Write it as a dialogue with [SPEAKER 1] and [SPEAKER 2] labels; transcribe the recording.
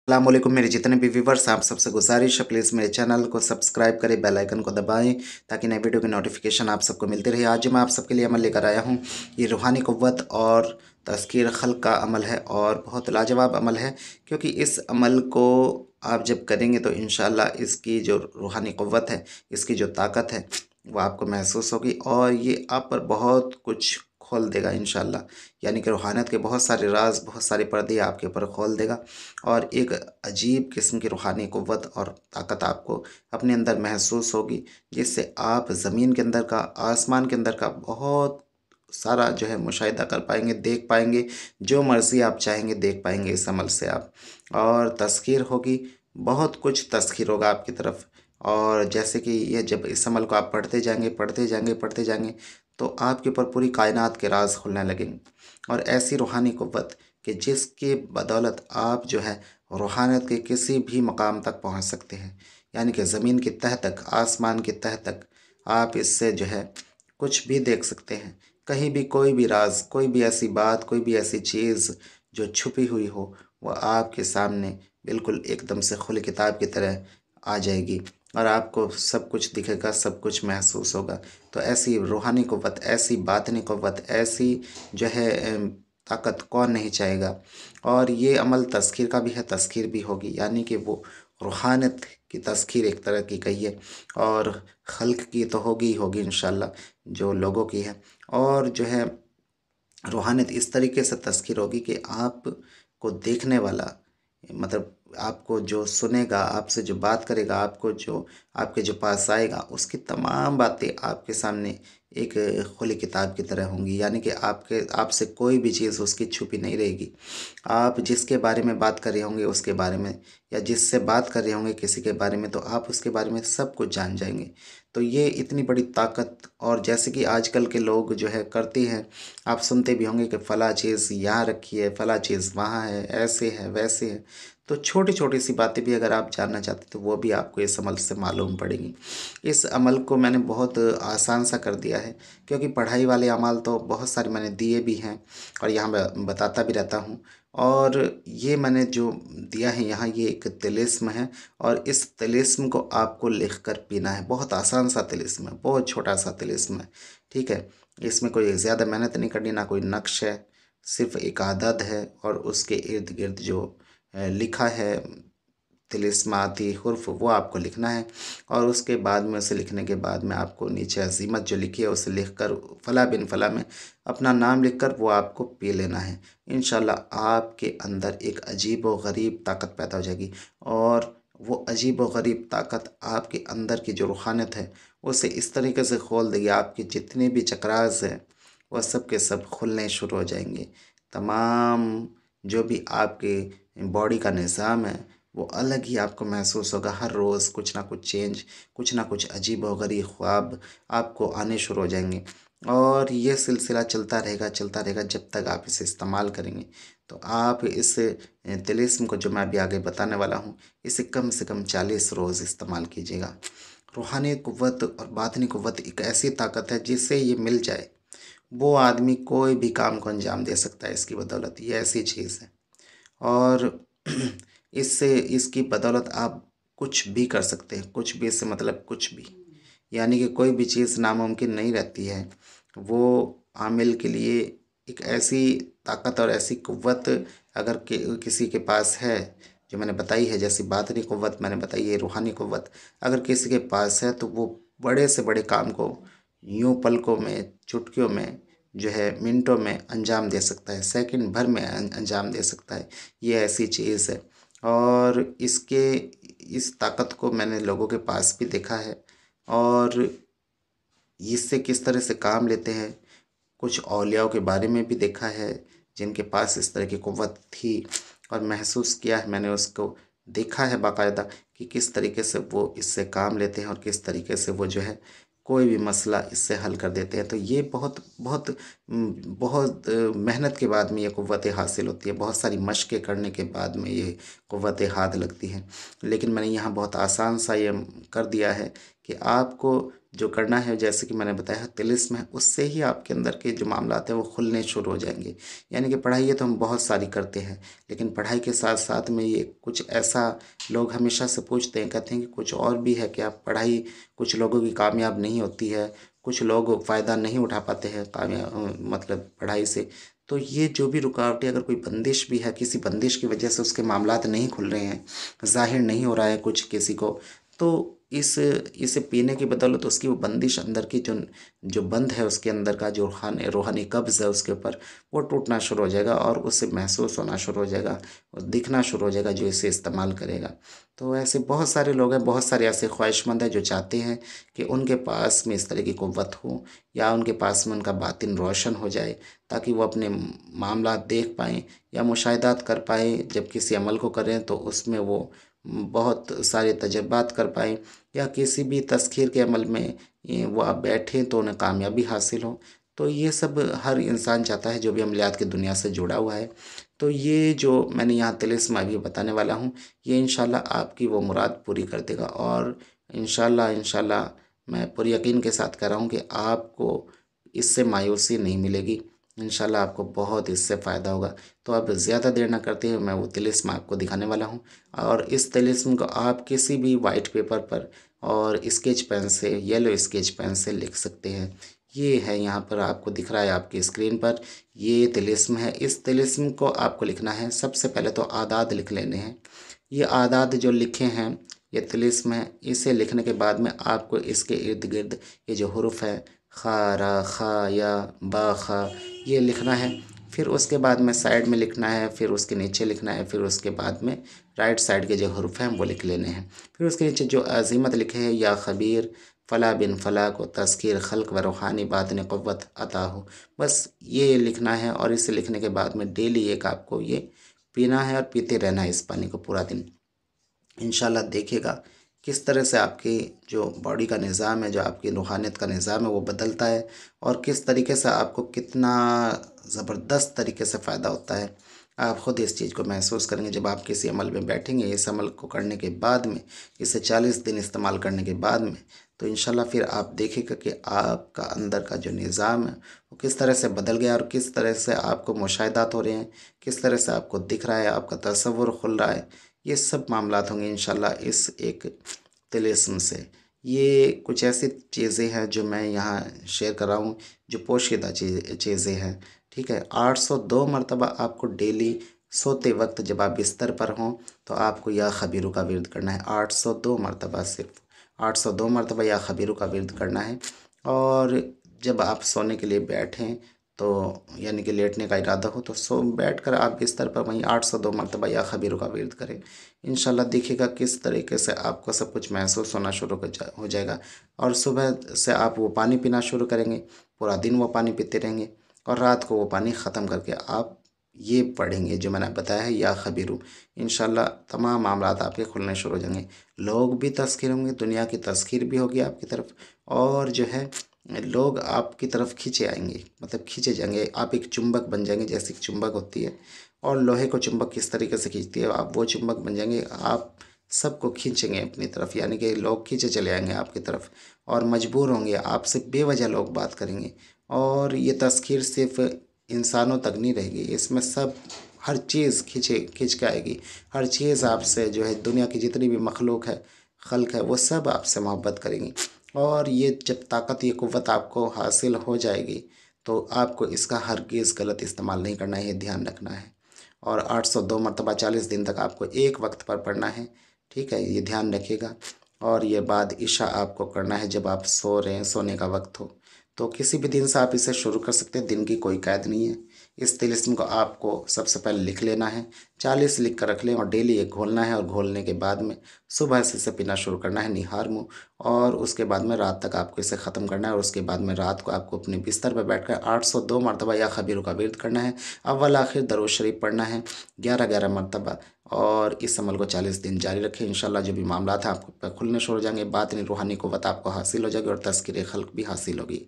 [SPEAKER 1] अस्सलामुअलैकुम मेरे जितने भी व्यूवर्स, आप सबसे गुजारिश है प्लीज़ मेरे चैनल को सब्सक्राइब करें, बेल आइकन को दबाएं ताकि नई वीडियो की नोटिफिकेशन आप सबको मिलती रहे। आज मैं आप सबके लिए अमल लेकर आया हूं, ये रूहानी क़ुव्वत और तज़किर खल्क़ का अमल है और बहुत लाजवाब अमल है, क्योंकि इस अमल को आप जब करेंगे तो इंशाअल्लाह इसकी जो रूहानी क़ुव्वत है, इसकी जो ताकत है वो आपको महसूस होगी और ये आप पर बहुत कुछ खोल देगा इंशाअल्लाह। यानी कि रूहानियत के बहुत सारे राज, बहुत सारे पर्दे आपके ऊपर खोल देगा और एक अजीब किस्म की रूहानी क़ुव्वत और ताकत आपको अपने अंदर महसूस होगी, जिससे आप ज़मीन के अंदर का, आसमान के अंदर का बहुत सारा जो है मुशाहिदा कर पाएंगे, देख पाएंगे। जो मर्ज़ी आप चाहेंगे देख पाएंगे इस अमल से आप। और तज़किर होगी, बहुत कुछ तज़किर होगा आपकी तरफ। और जैसे कि ये जब इस अमल को आप पढ़ते जाएंगे, पढ़ते जाएंगे, पढ़ते जाएंगे, तो आपके ऊपर पूरी कायनात के राज खुलने लगेंगे। और ऐसी रूहानी क़ुव्वत कि जिसकी बदौलत आप जो है रूहानियत के किसी भी मकाम तक पहुंच सकते हैं। यानी कि ज़मीन की तह तक, आसमान की तह तक आप इससे जो है कुछ भी देख सकते हैं। कहीं भी कोई भी राज, कोई भी ऐसी बात, कोई भी ऐसी चीज़ जो छुपी हुई हो, वह आपके सामने बिल्कुल एकदम से खुली किताब की तरह आ जाएगी और आपको सब कुछ दिखेगा, सब कुछ महसूस होगा। तो ऐसी रूहानी क़ुव्वत, ऐसी बातिनी क़ुव्वत, ऐसी जो है ताकत कौन नहीं चाहेगा। और ये अमल तज़किर का भी है, तज़किर भी होगी, यानी कि वो रूहानियत की तज़किर एक तरह की कहिए, और खल्क़ की तो होगी ही होगी इंशाअल्लाह, जो लोगों की है। और जो है रूहानियत इस तरीके से तज़किर होगी कि आपको देखने वाला, मतलब आपको जो सुनेगा, आपसे जो बात करेगा, आपको जो आपके जो पास आएगा, उसकी तमाम बातें आपके सामने एक खुली किताब की तरह होंगी। यानी कि आपसे कोई भी चीज़ उसकी छुपी नहीं रहेगी। आप जिसके बारे में बात कर रहे होंगे उसके बारे में, या जिससे बात कर रहे होंगे किसी के बारे में, तो आप उसके बारे में सब कुछ जान जाएंगे। तो ये इतनी बड़ी ताकत, और जैसे कि आजकल के लोग जो है करते हैं, आप सुनते भी होंगे कि फ़लाँ चीज़ यहाँ रखी है, फ़लाँ चीज़ वहाँ है, ऐसे है, वैसे है। तो छोटी-छोटी सी बातें भी अगर आप जानना चाहते हैं तो वो भी आपको इस अमल से मालूम पड़ेंगी। इस अमल को मैंने बहुत आसान सा कर दिया है, क्योंकि पढ़ाई वाले अमाल तो बहुत सारे मैंने दिए भी हैं और यहाँ मैं बताता भी रहता हूँ। और ये मैंने जो दिया है यहाँ, ये एक तिलिस्म है और इस तिलिस्म को आपको लिख कर पीना है। बहुत आसान सा तिलिस्म है, बहुत छोटा सा तिलिस्म है, ठीक है। इसमें कोई ज़्यादा मेहनत नहीं करनी, ना कोई नक्श है, सिर्फ एक आदत है और उसके इर्द गिर्द जो लिखा है तिलिस्माती हुर्फ, वो आपको लिखना है। और उसके बाद में, उसे लिखने के बाद में आपको नीचे अज़ीमत जो लिखी है उसे लिख कर फ़ला बिन फ़ला में अपना नाम लिख कर वो आपको पी लेना है। इंशाअल्लाह आपके अंदर एक अजीब व गरीब ताकत पैदा हो जाएगी और वो अजीब व गरीब ताकत आपके अंदर की जो रूहानियत है उसे इस तरीके से खोल देगी, आपके जितने भी चक्रास हैं वह सब के सब खुलने शुरू हो जाएंगे। तमाम जो भी आपके बॉडी का निज़ाम है वो अलग ही आपको महसूस होगा। हर रोज़ कुछ ना कुछ चेंज, कुछ ना कुछ अजीब व गरीब ख्वाब आपको आने शुरू हो जाएंगे। और ये सिलसिला चलता रहेगा, चलता रहेगा जब तक आप इसे इस्तेमाल करेंगे। तो आप इस तिलिस्म को जो मैं अभी आगे बताने वाला हूँ, इसे कम से कम 40 रोज़ इस्तेमाल कीजिएगा। रूहानी क़ुव्वत और बातिनी क़ुव्वत एक ऐसी ताकत है, जिससे ये मिल जाए वो आदमी कोई भी काम को अंजाम दे सकता है इसकी बदौलत। ये ऐसी चीज़ है और इससे, इसकी बदौलत आप कुछ भी कर सकते हैं। कुछ भी से मतलब कुछ भी, यानी कि कोई भी चीज़ नामुमकिन नहीं रहती है। वो आमिल के लिए एक ऐसी ताकत और ऐसी क़ुव्वत अगर किसी के पास है, जो मैंने बताई है, जैसी बातिनी क़ुव्वत मैंने बताई है, रूहानी क़ुव्वत अगर किसी के पास है तो वो बड़े से बड़े काम को यूँ पलकों में, चुटकियों में, जो है मिनटों में अंजाम दे सकता है, सेकंड भर में अंजाम दे सकता है। ये ऐसी चीज़ है और इस ताकत को मैंने लोगों के पास भी देखा है और इससे किस तरह से काम लेते हैं, कुछ औलियाओं के बारे में भी देखा है जिनके पास इस तरह की क़ुव्वत थी और महसूस किया है मैंने, उसको देखा है बाकायदा कि किस तरीके से वो इससे काम लेते हैं और किस तरीके से वो जो है कोई भी मसला इससे हल कर देते हैं। तो ये बहुत बहुत बहुत मेहनत के बाद में ये क़ुव्वतें हासिल होती है, बहुत सारी मशक़ें करने के बाद में ये क़ुव्वतें हाथ लगती हैं। लेकिन मैंने यहाँ बहुत आसान सा ये कर दिया है कि आपको जो करना है, जैसे कि मैंने बताया तिलिस्म है, उससे ही आपके अंदर के जो मामलात हैं वो खुलने शुरू हो जाएंगे। यानी कि पढ़ाई तो हम बहुत सारी करते हैं, लेकिन पढ़ाई के साथ साथ में ये कुछ ऐसा लोग हमेशा से पूछते हैं, कहते हैं कि कुछ और भी है क्या? पढ़ाई कुछ लोगों की कामयाब नहीं होती है, कुछ लोग फ़ायदा नहीं उठा पाते हैं मतलब पढ़ाई से। तो ये जो भी रुकावटें, अगर कोई बंदिश भी है, किसी बंदिश की वजह से उसके मामलात नहीं खुल रहे हैं, ज़ाहिर नहीं हो रहा है कुछ किसी को, तो इसे पीने की बदौलत उसकी वो बंदिश अंदर की जो जो बंद है, उसके अंदर का जो रूहानी कब्ज़ है उसके ऊपर, वो टूटना शुरू हो जाएगा और उसे महसूस होना शुरू हो जाएगा और दिखना शुरू हो जाएगा जो इसे इस्तेमाल करेगा। तो ऐसे बहुत सारे लोग हैं, बहुत सारे ऐसे ख्वाहिशमंद हैं जो चाहते हैं कि उनके पास में इस तरह की क़ुव्वत हो, या उनके पास में उनका बातिन रोशन हो जाए, ताकि वो अपने मामलात देख पाएँ या मुशाहिदात कर पाएँ। जब किसी अमल को करें तो उसमें वो बहुत सारे तजुर्बात कर पाएँ, या किसी भी तस्खीर के अमल में वो आप बैठें तो उन्हें कामयाबी हासिल हो। तो ये सब हर इंसान चाहता है जो भी अमलियात की दुनिया से जुड़ा हुआ है। तो ये जो मैंने यहाँ तिलिस्म अभी बताने वाला हूँ, ये इंशाल्लाह आपकी वो मुराद पूरी कर देगा, और इंशाल्लाह मैं पूरे यकीन के साथ कह रहा हूँ कि आपको इससे मायूसी नहीं मिलेगी। इंशाल्लाह आपको बहुत इससे फ़ायदा होगा। तो अब ज़्यादा देर ना करते हुए मैं वो तिलिस्म आपको दिखाने वाला हूँ, और इस तिलिस्म को आप किसी भी वाइट पेपर पर और स्केच पेन से, येलो स्केच पेन से लिख सकते हैं। ये है, यहाँ पर आपको दिख रहा है आपकी स्क्रीन पर, ये तिलिस्म है। इस तिलिस्म को आपको लिखना है, सबसे पहले तो आदाद लिख लेने हैं। ये आदाद जो लिखे हैं, ये तिलिस्म है। इसे लिखने के बाद में आपको इसके इर्द गिर्द ये जो हुरूफ है, खा रा खा या बा खा, ये लिखना है। फिर उसके बाद में साइड में लिखना है, फिर उसके नीचे लिखना है, फिर उसके बाद में राइट साइड के जो हुरूफ हैं वो लिख लेने हैं। फिर उसके नीचे जो अज़ीमत लिखे हैं, या खबीर फ़ला बिन फ़ला को तज़कीर खल्क़ व रूहानी बातिन क़ुव्वत अता हो, बस ये लिखना है। और इसे लिखने के बाद में डेली एक आपको ये पीना है और पीते रहना है इस पानी को पूरा दिन। इंशाल्लाह देखिएगा किस तरह से आपकी जो बॉडी का निज़ाम है, जो आपकी रूहानियत का निज़ाम है वो बदलता है, और किस तरीके से आपको कितना ज़बरदस्त तरीके से फ़ायदा होता है। आप ख़ुद इस चीज़ को महसूस करेंगे जब आप किसी अमल में बैठेंगे। इस अमल को करने के बाद में, इसे 40 दिन इस्तेमाल करने के बाद में, तो इंशाल्लाह फिर आप देखिएगा कि आपका अंदर का जो निज़ाम है वो किस तरह से बदल गया, और किस तरह से आपको मुशाहिदात हो रहे हैं, किस तरह से आपको दिख रहा है, आपका तसव्वुर खुल रहा है। ये सब मामलात होंगे इंशाल्लाह इस एक तिलिस्म से। ये कुछ ऐसी चीज़ें हैं जो मैं यहाँ शेयर कर रहा हूँ, जो पोशीदा चीज़ें हैं, ठीक है। 802 मरतबा आपको डेली सोते वक्त जब आप बिस्तर पर हों तो आपको या खबीरू का विर्द करना है। 802 मरतबा, सिर्फ 802 मरतबा या खबीरू का विर्द करना है। और जब आप सोने के लिए बैठें, तो यानी कि लेटने का इरादा हो, तो बैठकर आप बिस्तर पर वहीं 802 मरतबा या खबीरू का विर्द करें। इंशाल्लाह देखिएगा किस तरीके से आपको सब कुछ महसूस होना शुरू हो जाएगा। और सुबह से आप वो पानी पीना शुरू करेंगे, पूरा दिन वो पानी पीते रहेंगे, और रात को वो पानी ख़त्म करके आप ये पढ़ेंगे जो मैंने बताया है, या खबीरू। इंशाल्लाह तमाम मामलात आपके खुलने शुरू हो जाएंगे। लोग भी तस्खीर होंगे, दुनिया की तस्खीर भी होगी आपकी तरफ, और जो है लोग आपकी तरफ खींचे आएंगे, मतलब खींचे जाएंगे। आप एक चुंबक बन जाएंगे, जैसे एक चुंबक होती है, और लोहे को चुंबक किस तरीके से खींचती है, आप वो चुंबक बन जाएंगे। आप सबको खींचेंगे अपनी तरफ, यानी कि लोग खींचे चले आएंगे आपकी तरफ, और मजबूर होंगे आपसे, बेवजह लोग बात करेंगे। और ये तस्खीर सिर्फ इंसानों तक नहीं रहेगी, इसमें सब हर चीज़ खींच के आएगी। हर चीज़ आपसे जो है, दुनिया की जितनी भी मखलूक है, खल्क है, वो सब आपसे मोहब्बत करेंगी। और ये जब ताकत, ये क़ुव्वत आपको हासिल हो जाएगी, तो आपको इसका हरगिज़ गलत इस्तेमाल नहीं करना है, ये ध्यान रखना है। और 802 मरतबा 40 दिन तक आपको एक वक्त पर पढ़ना है, ठीक है, ये ध्यान रखिएगा। और ये बाद इशा आपको करना है जब आप सो रहे हैं, सोने का वक्त हो। तो किसी भी दिन से आप इसे शुरू कर सकते हैं, दिन की कोई कैद नहीं है। इस तिलिस्म को आपको सबसे पहले लिख लेना है, 40 लिख कर रख लें, और डेली एक घोलना है, और घोलने के बाद में सुबह से इसे पीना शुरू करना है निहार मुँह। और उसके बाद में रात तक आपको इसे ख़त्म करना है, और उसके बाद में रात को आपको अपने बिस्तर पर बैठकर 802 मरतबा या खबीरू का विर्द करना है। अव्वल आखिर दरूद शरीफ पढ़ना है 11-11 मरतबा, और इस अमल को 40 दिन जारी रखें। इंशाल्लाह जो भी मामलात हैं आपको खुलने शुरू हो जाएंगे, बातिनी रूहानी क़ुव्वत आपको हासिल हो जाएगी, और तज़किरे खल्क़ भी हासिल होगी।